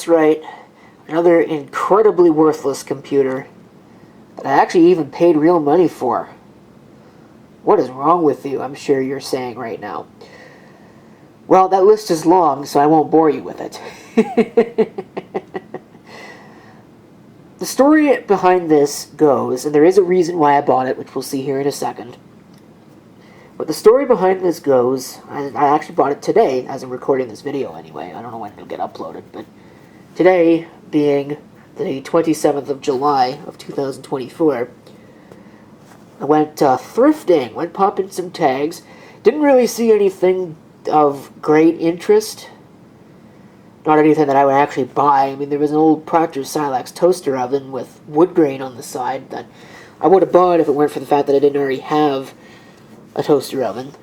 that's right. Another incredibly worthless computer that I actually even paid real money for. What is wrong with you, I'm sure you're saying right now. Well, that list is long, so I won't bore you with it. The story behind this goes, and there is a reason why I bought it, which we'll see here in a second. But the story behind this goes, I actually bought it today, as I'm recording this video anyway. I don't know when it'll get uploaded, but today, being the 27th of July of 2024, I went thrifting, went popping some tags. Didn't really see anything of great interest. Not anything that I would actually buy. I mean, there was an old Proctor Silex toaster oven with wood grain on the side that I would have bought if it weren't for the fact that I didn't already have a toaster oven.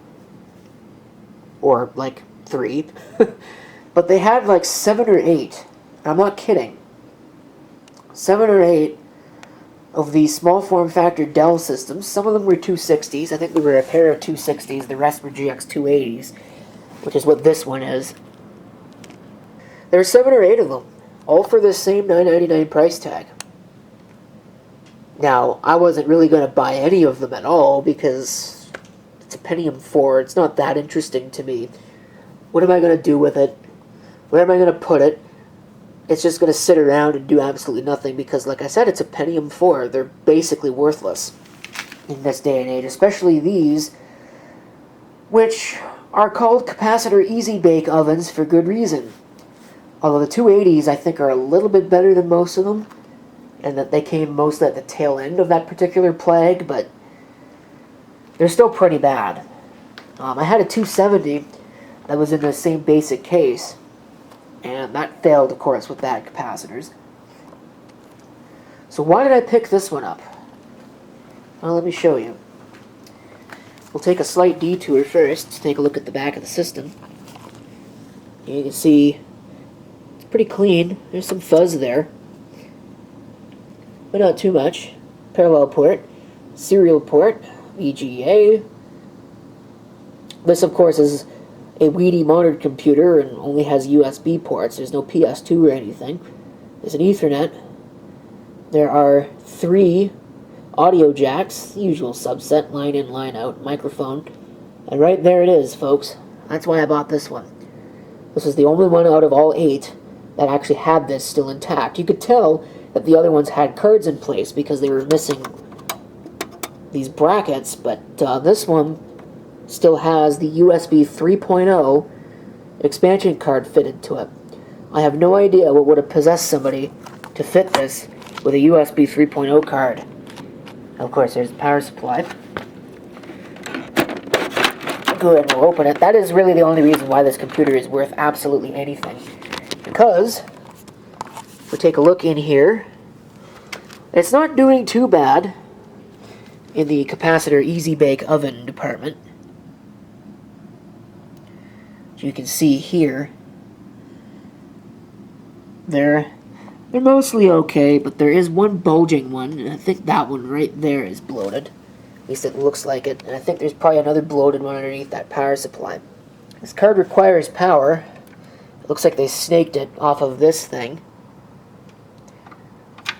Or, like, 3. But they had, like, 7 or 8. I'm not kidding. 7 or 8 of these small form factor Dell systems. Some of them were 260s. I think there were a pair of 260s. The rest were GX280s, which is what this one is. There are 7 or 8 of them, all for the same $9.99 price tag. Now, I wasn't really going to buy any of them at all because it's a Pentium 4. It's not that interesting to me. What am I going to do with it? Where am I going to put it? It's just going to sit around and do absolutely nothing because, like I said, it's a Pentium 4. They're basically worthless in this day and age, especially these, which are called capacitor easy bake ovens for good reason. Although the 280s, I think, are a little bit better than most of them, and that they came mostly at the tail end of that particular plague, but they're still pretty bad. I had a 270 that was in the same basic case, and that failed, of course, with bad capacitors. So why did I pick this one up? Well, let me show you. We'll take a slight detour first to take a look at the back of the system. You can see pretty clean. There's some fuzz there, but not too much. Parallel port, serial port, VGA. This, of course, is a Wheatie monitored computer and only has USB ports. There's no PS2 or anything. There's an Ethernet. There are 3 audio jacks, the usual subset, line in, line out, microphone. And right there it is, folks. That's why I bought this one. This is the only one out of all 8 that actually had this still intact. You could tell that the other ones had cards in place because they were missing these brackets, but this one still has the USB 3.0 expansion card fitted to it. I have no idea what would have possessed somebody to fit this with a USB 3.0 card. And of course, there's the power supply. Go ahead and we'll open it. That is really the only reason why this computer is worth absolutely anything. Because, if we take a look in here, it's not doing too bad in the capacitor easy bake oven department. As you can see here, they're mostly okay, but there is one bulging one, and I think that one right there is bloated. At least it looks like it, and I think there's probably another bloated one underneath that power supply. This card requires power. It looks like they snaked it off of this thing,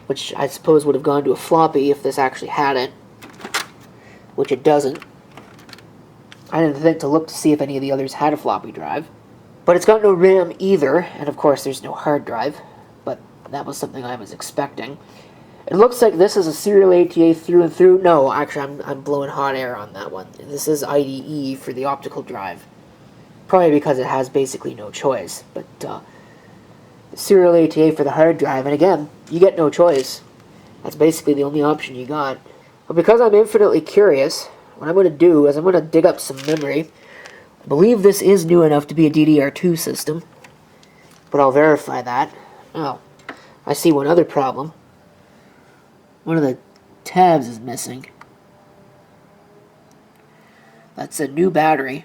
which I suppose would have gone to a floppy if this actually had it, which it doesn't. I didn't think to look to see if any of the others had a floppy drive. But it's got no RAM either, and of course there's no hard drive, but that was something I was expecting. It looks like this is a serial ATA through and through. No, actually I'm blowing hot air on that one. This is IDE for the optical drive. Probably because it has basically no choice, but serial ATA for the hard drive, and again, you get no choice. That's basically the only option you got. But because I'm infinitely curious, what I'm going to do is I'm going to dig up some memory. I believe this is new enough to be a DDR2 system, but I'll verify that. Oh, I see one other problem. One of the tabs is missing. That's a new battery.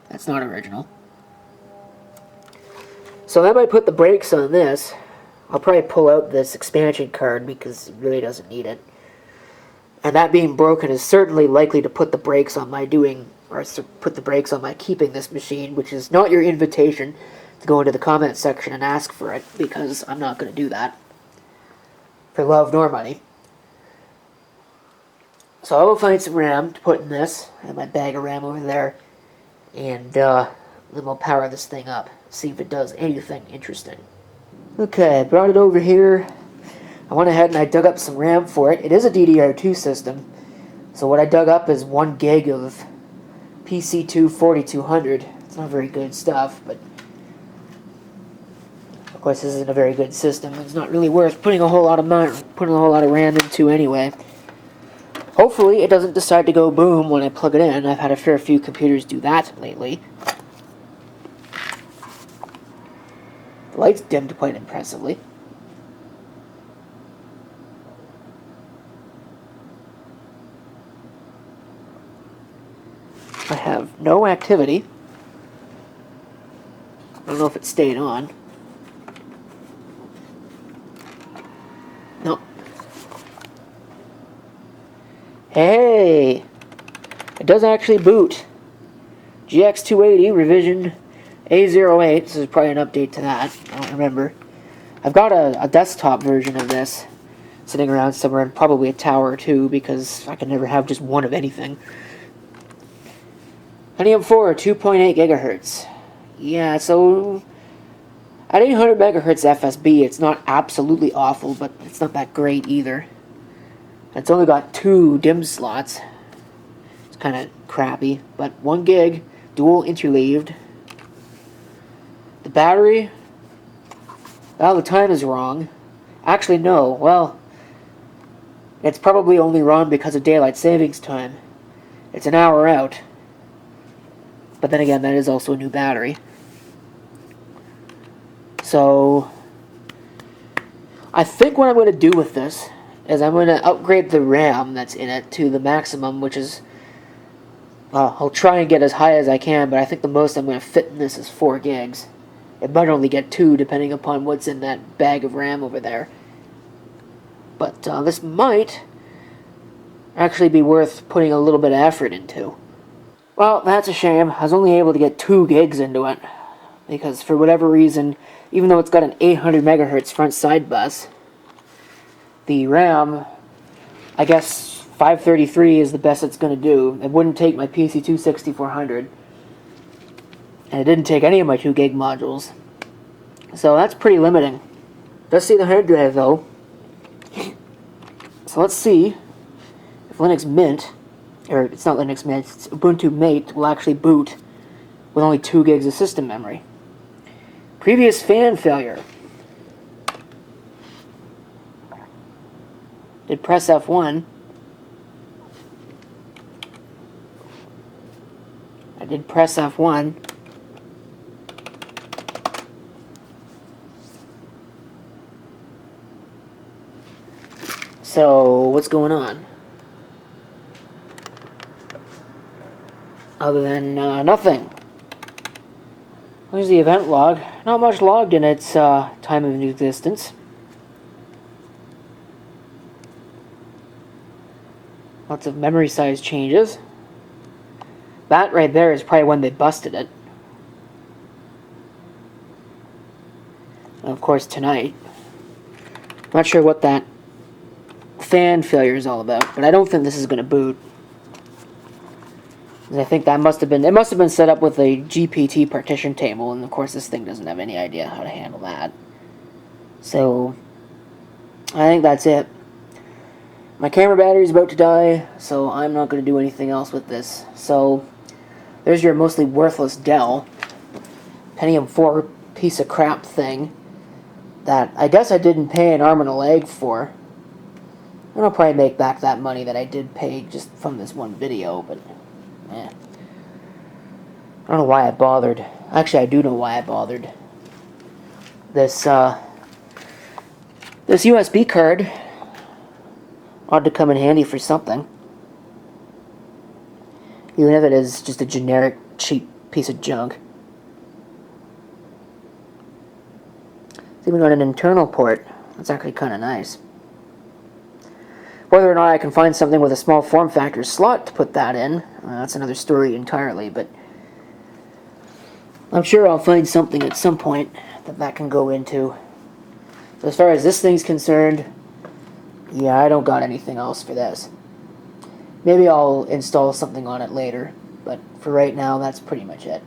That's not original. So that might put the brakes on this. I'll probably pull out this expansion card because it really doesn't need it. And that being broken is certainly likely to put the brakes on my keeping this machine, which is not your invitation to go into the comment section and ask for it, because I'm not going to do that for love nor money. So I will find some RAM to put in this. I have my bag of RAM over there, and then we'll power this thing up, see if it does anything interesting. Okay, I brought it over here. I went ahead and I dug up some RAM for it. It is a DDR2 system, so what I dug up is 1 gig of PC2 4200. It's not very good stuff, but of course this isn't a very good system. It's not really worth putting a whole lot of RAM into anyway. Hopefully it doesn't decide to go boom when I plug it in. I've had a fair few computers do that lately. The light's dimmed quite impressively. I have no activity. I don't know if it stayed on. No. Hey! It does actually boot. GX280 revision A08. This is probably an update to that. I don't remember. I've got a desktop version of this sitting around somewhere, and probably a tower too, because I can never have just one of anything. Pentium 4, 2.8 gigahertz. Yeah, so at 800 megahertz FSB, it's not absolutely awful, but it's not that great either. It's only got 2 DIMM slots. It's kind of crappy, but 1 gig, dual interleaved. The battery, well, the time is wrong. Actually, no, well, it's probably only wrong because of daylight savings time. It's an hour out. But then again, that is also a new battery. So I think what I'm going to do with this is I'm going to upgrade the RAM that's in it to the maximum, which is, I'll try and get as high as I can, but I think the most I'm going to fit in this is 4 gigs. It might only get 2, depending upon what's in that bag of RAM over there. But this might actually be worth putting a little bit of effort into. Well, that's a shame. I was only able to get 2 gigs into it, because for whatever reason, even though it's got an 800 megahertz front side bus, the RAM, I guess 533 is the best it's going to do. It wouldn't take my PC2 6400, and it didn't take any of my 2 gig modules. So that's pretty limiting. Does see the hard drive though. So let's see if Linux Mint, or it's not Linux Mint, it's Ubuntu Mate, will actually boot with only 2 gigs of system memory. Previous fan failure. Did press F1. I did press F1. So, what's going on? Other than nothing. There's the event log. Not much logged in its time of existence. Lots of memory size changes. That right there is probably when they busted it. And of course tonight. Not sure what that fan failure is all about, but I don't think this is going to boot. I think that must have been set up with a GPT partition table, and of course this thing doesn't have any idea how to handle that. So I think that's it. My camera battery is about to die, so I'm not going to do anything else with this. So there's your mostly worthless Dell Pentium 4 piece of crap thing that I guess I didn't pay an arm and a leg for. And I'll probably make back that money that I did pay just from this one video, but I don't know why I bothered. Actually, I do know why I bothered. This USB card ought to come in handy for something. Even if it is just a generic, cheap piece of junk. It's even got an internal port. That's actually kind of nice. Whether or not I can find something with a small form factor slot to put that in, that's another story entirely, but I'm sure I'll find something at some point that can go into. So as far as this thing's concerned, yeah, I don't got anything else for this. Maybe I'll install something on it later, but for right now, that's pretty much it.